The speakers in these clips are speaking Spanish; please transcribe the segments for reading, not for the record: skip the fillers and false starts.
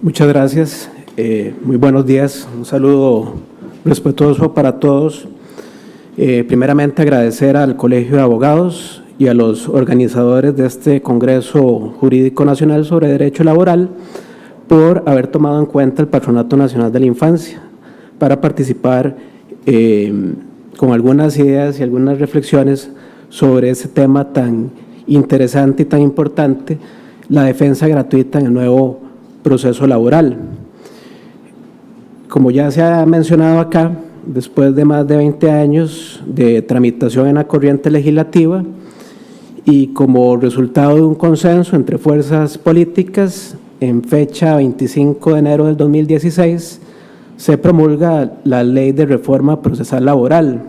Muchas gracias. Muy buenos días. Un saludo respetuoso para todos. Primeramente, agradecer al Colegio de Abogados y a los organizadores de este Congreso Jurídico Nacional sobre Derecho Laboral por haber tomado en cuenta el Patronato Nacional de la Infancia para participar con algunas ideas y algunas reflexiones sobre ese tema tan interesante y tan importante, la defensa gratuita en el nuevo proceso laboral. Como ya se ha mencionado acá, después de más de 20 años de tramitación en la corriente legislativa y como resultado de un consenso entre fuerzas políticas, en fecha 25 de enero del 2016, se promulga la Ley de Reforma Procesal Laboral.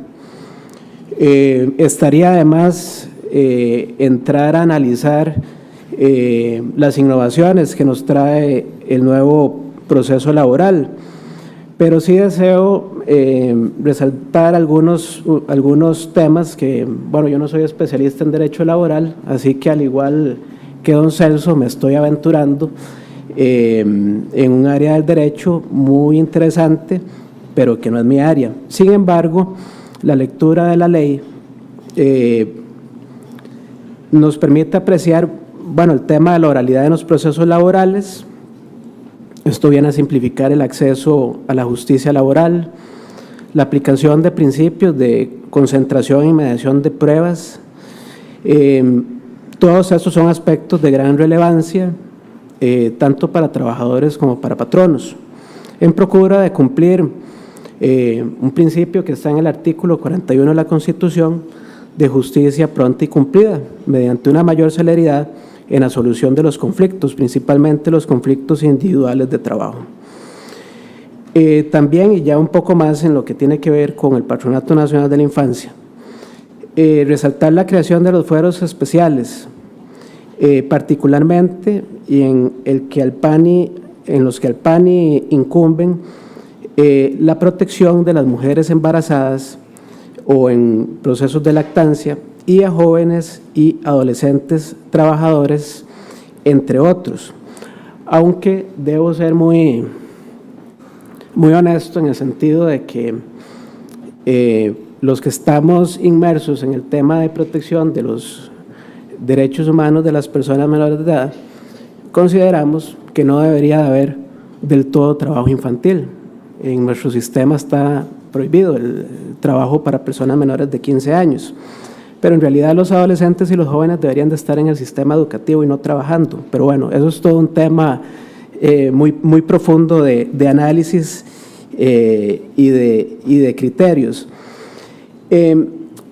Estaría además entrar a analizar las innovaciones que nos trae el nuevo proceso laboral, pero sí deseo resaltar algunos temas que, bueno, yo no soy especialista en derecho laboral, así que al igual que don Celso me estoy aventurando en un área del derecho muy interesante, pero que no es mi área. Sin embargo, la lectura de la ley nos permite apreciar, bueno, el tema de la oralidad en los procesos laborales. Esto viene a simplificar el acceso a la justicia laboral, la aplicación de principios de concentración y mediación de pruebas. Todos estos son aspectos de gran relevancia, tanto para trabajadores como para patronos, en procura de cumplir un principio que está en el artículo 41 de la Constitución de justicia pronta y cumplida, mediante una mayor celeridad en la solución de los conflictos, principalmente los conflictos individuales de trabajo. También, y ya un poco más en lo que tiene que ver con el Patronato Nacional de la Infancia, resaltar la creación de los fueros especiales, particularmente y en los que al PANI incumben la protección de las mujeres embarazadas o en procesos de lactancia y a jóvenes y adolescentes trabajadores, entre otros. Aunque debo ser muy honesto en el sentido de que los que estamos inmersos en el tema de protección de los derechos humanos de las personas menores de edad, consideramos que no debería de haber del todo trabajo infantil. En nuestro sistema está prohibido el trabajo para personas menores de 15 años, pero en realidad los adolescentes y los jóvenes deberían de estar en el sistema educativo y no trabajando. Pero bueno, eso es todo un tema muy profundo de análisis y de criterios.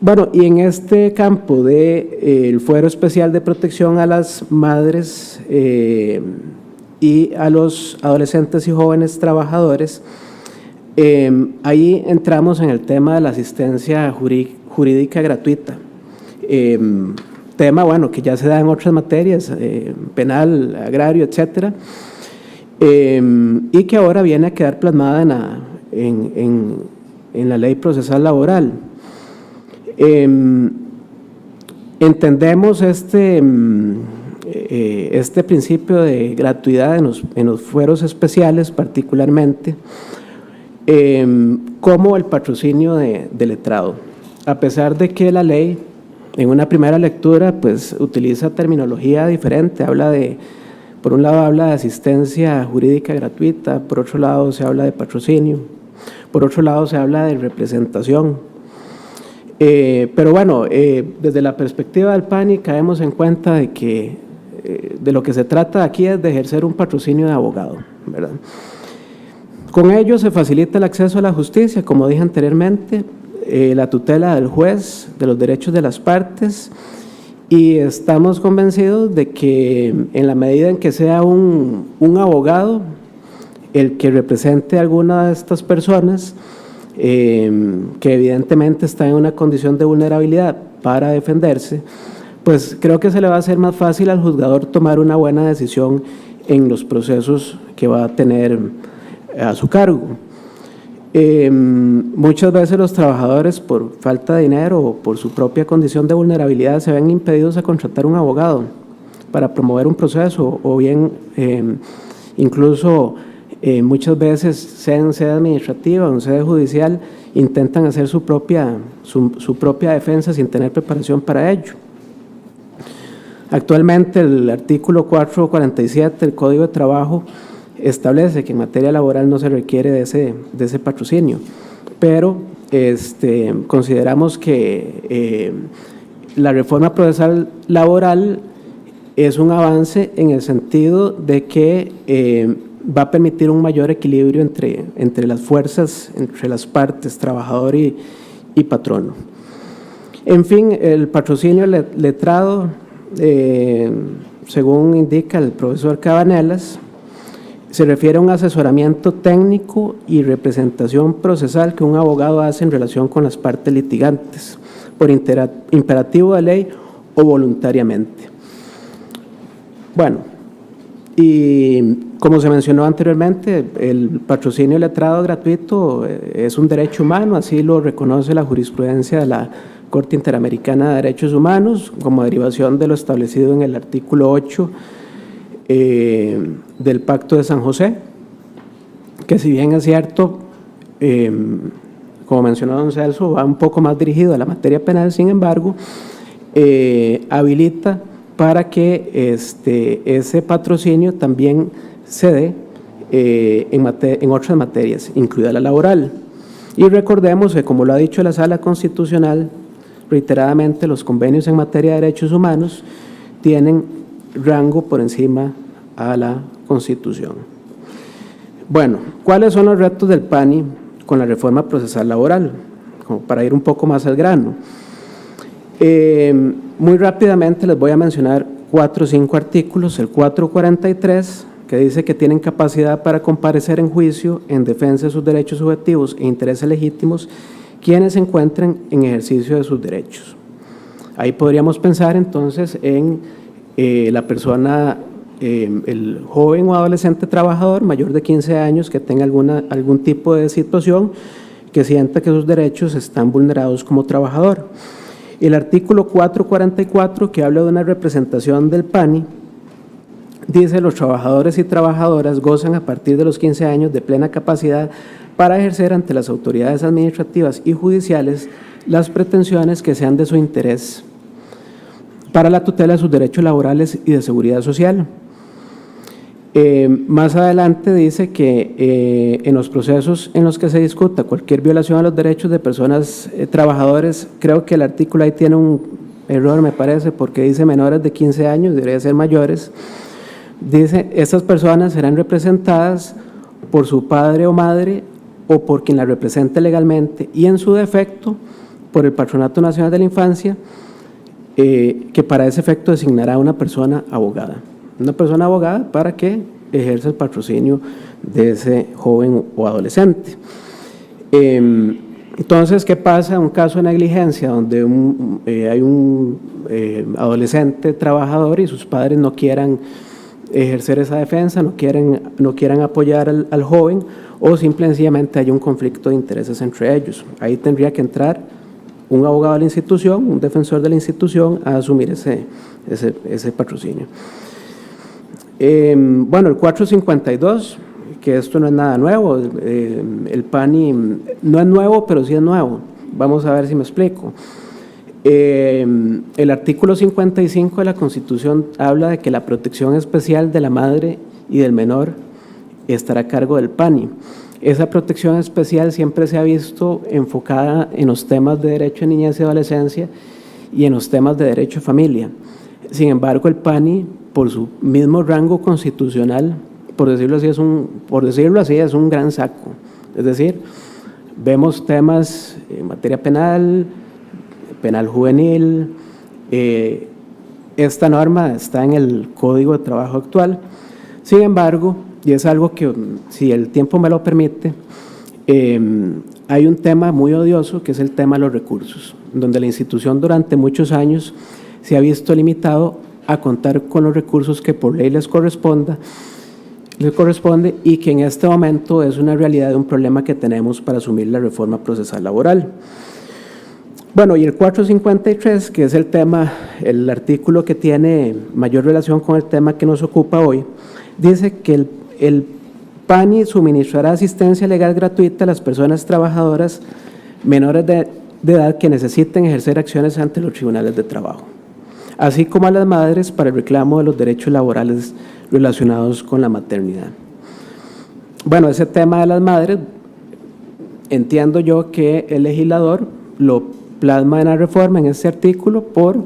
Bueno, y en este campo del fuero especial de protección a las madres y a los adolescentes y jóvenes trabajadores, ahí entramos en el tema de la asistencia jurídica gratuita, tema, bueno, que ya se da en otras materias, penal, agrario, etcétera, y que ahora viene a quedar plasmada en la Ley Procesal Laboral. Entendemos este principio de gratuidad en los fueros especiales, particularmente, como el patrocinio de letrado, a pesar de que la ley en una primera lectura pues utiliza terminología diferente, por un lado habla de asistencia jurídica gratuita, por otro lado se habla de patrocinio, por otro lado se habla de representación. Pero bueno, desde la perspectiva del PANI caemos en cuenta de que de lo que se trata aquí es de ejercer un patrocinio de abogado, ¿verdad? Con ello se facilita el acceso a la justicia, como dije anteriormente, la tutela del juez, de los derechos de las partes, y estamos convencidos de que en la medida en que sea un abogado el que represente a alguna de estas personas, que evidentemente está en una condición de vulnerabilidad para defenderse, pues creo que se le va a hacer más fácil al juzgador tomar una buena decisión en los procesos que va a tener a su cargo. Muchas veces los trabajadores, por falta de dinero o por su propia condición de vulnerabilidad, se ven impedidos a contratar un abogado para promover un proceso, o bien incluso muchas veces, sea en sede administrativa o en sede judicial, intentan hacer su propia defensa sin tener preparación para ello. Actualmente el artículo 447 del Código de Trabajo establece que en materia laboral no se requiere de ese patrocinio, pero consideramos que la reforma procesal laboral es un avance en el sentido de que va a permitir un mayor equilibrio entre las fuerzas, entre las partes, trabajador y patrono. En fin, el patrocinio letrado, según indica el profesor Cabanelas, se refiere a un asesoramiento técnico y representación procesal que un abogado hace en relación con las partes litigantes, por imperativo de ley o voluntariamente. Bueno, y como se mencionó anteriormente, el patrocinio letrado gratuito es un derecho humano, así lo reconoce la jurisprudencia de la Corte Interamericana de Derechos Humanos, como derivación de lo establecido en el artículo 8 del Pacto de San José, que si bien es cierto, como mencionó don Celso, va un poco más dirigido a la materia penal, sin embargo, habilita para que ese patrocinio también se dé en otras materias, incluida la laboral. Y recordemos que, como lo ha dicho la Sala Constitucional, reiteradamente los convenios en materia de derechos humanos tienen rango por encima a la Constitución. Bueno, ¿cuáles son los retos del PANI con la reforma procesal laboral? Como para ir un poco más al grano. Muy rápidamente les voy a mencionar 4 o 5 artículos. El 443, que dice que tienen capacidad para comparecer en juicio en defensa de sus derechos subjetivos e intereses legítimos quienes se encuentren en ejercicio de sus derechos. Ahí podríamos pensar entonces en la persona, el joven o adolescente trabajador mayor de 15 años que tenga algún tipo de situación que sienta que sus derechos están vulnerados como trabajador. El artículo 444, que habla de una representación del PANI, dice: los trabajadores y trabajadoras gozan a partir de los 15 años de plena capacidad para ejercer ante las autoridades administrativas y judiciales las pretensiones que sean de su interés para la tutela de sus derechos laborales y de seguridad social. Más adelante dice que en los procesos en los que se discuta cualquier violación a los derechos de personas trabajadores, creo que el artículo ahí tiene un error, me parece, porque dice menores de 15 años, debería ser mayores. Dice: estas personas serán representadas por su padre o madre o por quien la represente legalmente y en su defecto por el Patronato Nacional de la Infancia, que para ese efecto designará una persona abogada. Una persona abogada para que ejerza el patrocinio de ese joven o adolescente. Entonces, ¿qué pasa en un caso de negligencia donde hay un adolescente trabajador y sus padres no quieran ejercer esa defensa, no quieran apoyar al joven, o simplemente hay un conflicto de intereses entre ellos? Ahí tendría que entrar un abogado de la institución, un defensor de la institución, a asumir ese patrocinio. Bueno, el 452, que esto no es nada nuevo, el PANI no es nuevo, pero sí es nuevo. Vamos a ver si me explico. El artículo 55 de la Constitución habla de que la protección especial de la madre y del menor estará a cargo del PANI. Esa protección especial siempre se ha visto enfocada en los temas de derecho de niñez y adolescencia y en los temas de derecho a familia. Sin embargo, el PANI, por su mismo rango constitucional, por decirlo así, es un gran saco. Es decir, vemos temas en materia penal, penal juvenil. Esta norma está en el Código de Trabajo actual. Sin embargo, y es algo que, si el tiempo me lo permite, hay un tema muy odioso, que es el tema de los recursos, donde la institución durante muchos años se ha visto limitado a contar con los recursos que por ley les corresponde, y que en este momento es una realidad de un problema que tenemos para asumir la reforma procesal laboral. Bueno, y el 453, que es el artículo que tiene mayor relación con el tema que nos ocupa hoy, dice que el PANI suministrará asistencia legal gratuita a las personas trabajadoras menores de edad que necesiten ejercer acciones ante los tribunales de trabajo, así como a las madres para el reclamo de los derechos laborales relacionados con la maternidad. Bueno, ese tema de las madres, entiendo yo que el legislador lo plasma en la reforma, en este artículo, por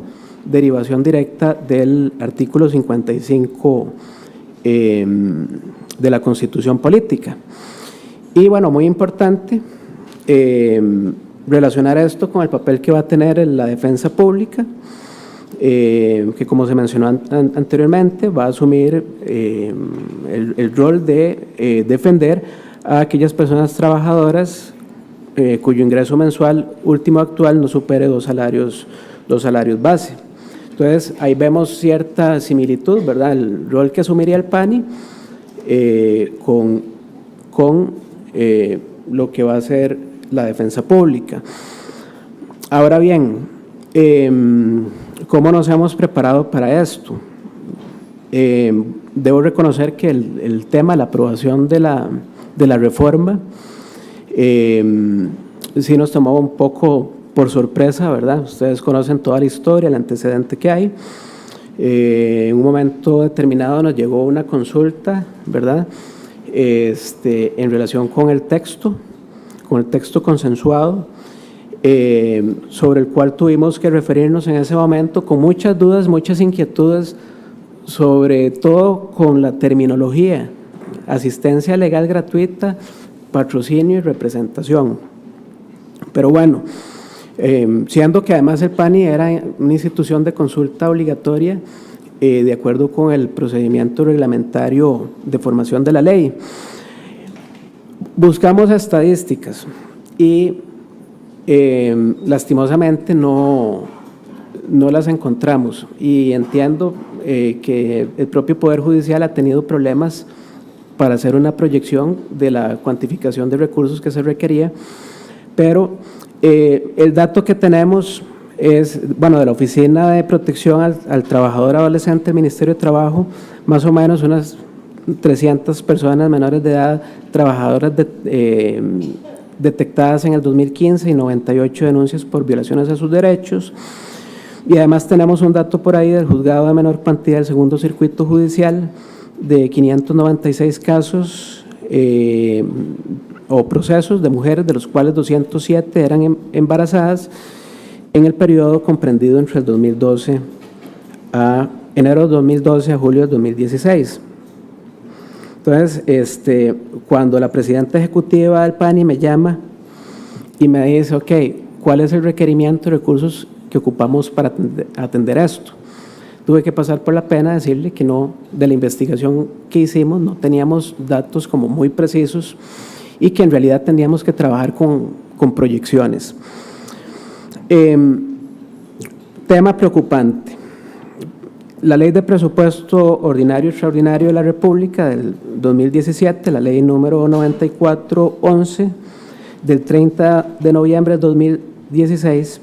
derivación directa del artículo 55 de la Constitución Política. Y bueno, muy importante relacionar esto con el papel que va a tener la defensa pública, que como se mencionó anteriormente, va a asumir el rol de defender a aquellas personas trabajadoras cuyo ingreso mensual último actual no supere dos salarios base. Entonces, ahí vemos cierta similitud, ¿verdad? El rol que asumiría el PANI con lo que va a ser la defensa pública. Ahora bien, ¿cómo nos hemos preparado para esto? Debo reconocer que el tema, la aprobación de la reforma, sí nos tomó un poco por sorpresa, ¿verdad? Ustedes conocen toda la historia, el antecedente que hay. En un momento determinado nos llegó una consulta, ¿verdad? En relación con el texto consensuado, sobre el cual tuvimos que referirnos en ese momento con muchas dudas, muchas inquietudes, sobre todo con la terminología, asistencia legal gratuita, patrocinio y representación. Pero bueno, siendo que además el PANI era una institución de consulta obligatoria de acuerdo con el procedimiento reglamentario de formación de la ley. Buscamos estadísticas y lastimosamente no las encontramos, y entiendo que el propio Poder Judicial ha tenido problemas para hacer una proyección de la cuantificación de recursos que se requería, pero el dato que tenemos es, bueno, de la Oficina de Protección al Trabajador Adolescente del Ministerio de Trabajo, más o menos unas 300 personas menores de edad trabajadoras detectadas en el 2015 y 98 denuncias por violaciones a sus derechos. Y además tenemos un dato por ahí del Juzgado de Menor Cuantía del Segundo Circuito Judicial de 596 casos o procesos de mujeres, de los cuales 207 eran embarazadas en el periodo comprendido entre el 2012 a enero de 2012 a julio de 2016. Entonces, cuando la presidenta ejecutiva del PANI me llama y me dice, ok, ¿cuál es el requerimiento de recursos que ocupamos para atender esto? Tuve que pasar por la pena decirle que no, de la investigación que hicimos, no teníamos datos como muy precisos y que en realidad tendríamos que trabajar con proyecciones. Tema preocupante. La Ley de Presupuesto Ordinario y Extraordinario de la República del 2017, la Ley número 9411 del 30 de noviembre de 2016,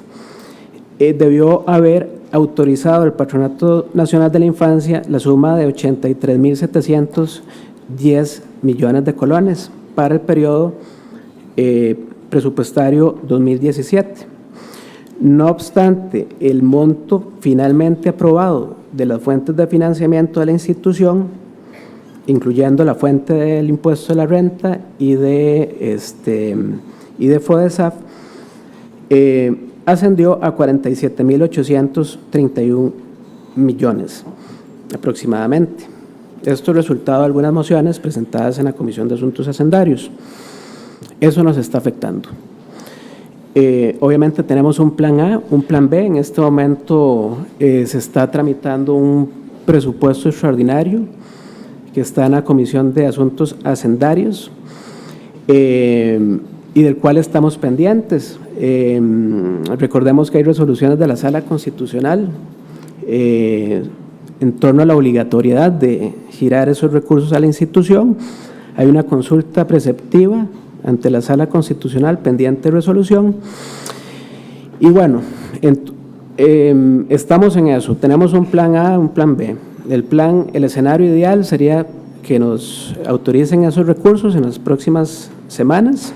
debió haber autorizado el Patronato Nacional de la Infancia la suma de 83.710 millones de colones para el periodo presupuestario 2017. No obstante, el monto finalmente aprobado de las fuentes de financiamiento de la institución, incluyendo la fuente del impuesto de la renta y de FODESAF, ascendió a 47.831 millones aproximadamente. Esto es resultado de algunas mociones presentadas en la Comisión de Asuntos Hacendarios. Eso nos está afectando. Obviamente tenemos un plan A, un plan B. En este momento se está tramitando un presupuesto extraordinario que está en la Comisión de Asuntos Hacendarios y del cual estamos pendientes. Recordemos que hay resoluciones de la Sala Constitucional en torno a la obligatoriedad de girar esos recursos a la institución. Hay una consulta preceptiva ante la Sala Constitucional pendiente de resolución. Y bueno, estamos en eso. Tenemos un plan A, un plan B. El escenario ideal sería que nos autoricen esos recursos en las próximas semanas,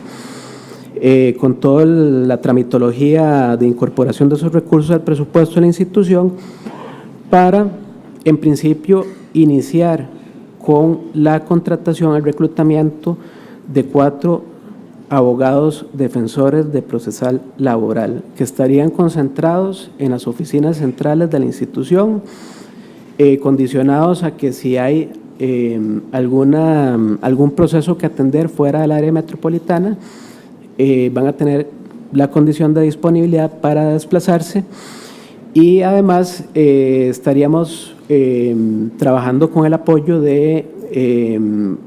con toda la tramitología de incorporación de esos recursos al presupuesto de la institución, para, en principio, iniciar con la contratación, el reclutamiento de 4 abogados defensores de procesal laboral que estarían concentrados en las oficinas centrales de la institución, condicionados a que si hay algún proceso que atender fuera del área metropolitana, van a tener la condición de disponibilidad para desplazarse. Y además estaríamos trabajando con el apoyo de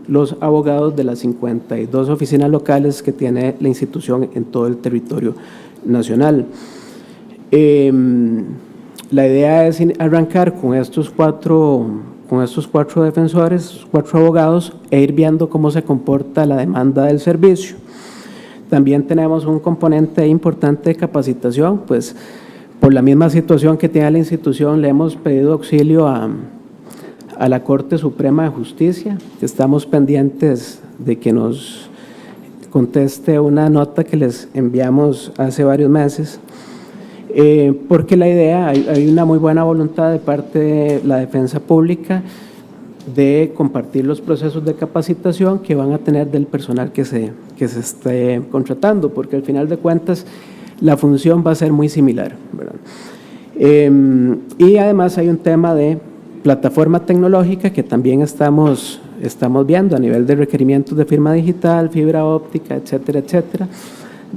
los abogados de las 52 oficinas locales que tiene la institución en todo el territorio nacional. La idea es arrancar con estos cuatro defensores, 4 abogados, e ir viendo cómo se comporta la demanda del servicio. También tenemos un componente importante de capacitación, pues por la misma situación que tiene la institución, le hemos pedido auxilio a la Corte Suprema de Justicia. Estamos pendientes de que nos conteste una nota que les enviamos hace varios meses, porque la idea, hay una muy buena voluntad de parte de la defensa pública de compartir los procesos de capacitación que van a tener del personal que se esté contratando, porque al final de cuentas la función va a ser muy similar, ¿verdad? Y además hay un tema de plataforma tecnológica que también estamos viendo a nivel de requerimientos de firma digital, fibra óptica, etcétera, etcétera,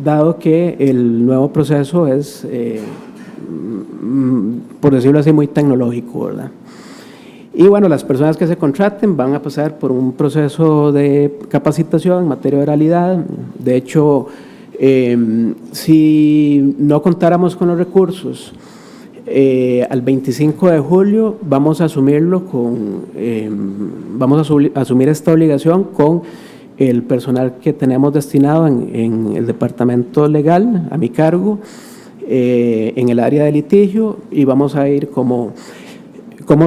dado que el nuevo proceso es, por decirlo así, muy tecnológico, ¿verdad? Y bueno, las personas que se contraten van a pasar por un proceso de capacitación en materia de oralidad. De hecho, si no contáramos con los recursos, al 25 de julio vamos a asumirlo vamos a asumir esta obligación con el personal que tenemos destinado en el departamento legal, a mi cargo, en el área de litigio, y vamos a ir cómo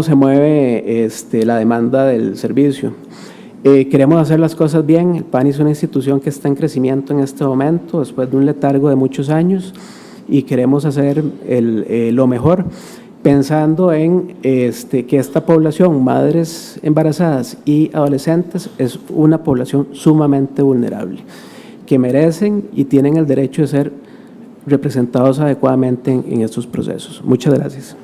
se mueve la demanda del servicio. Queremos hacer las cosas bien. El PANI es una institución que está en crecimiento en este momento, después de un letargo de muchos años, y queremos hacer lo mejor, pensando en que esta población, madres embarazadas y adolescentes, es una población sumamente vulnerable, que merecen y tienen el derecho de ser representados adecuadamente en estos procesos. Muchas gracias.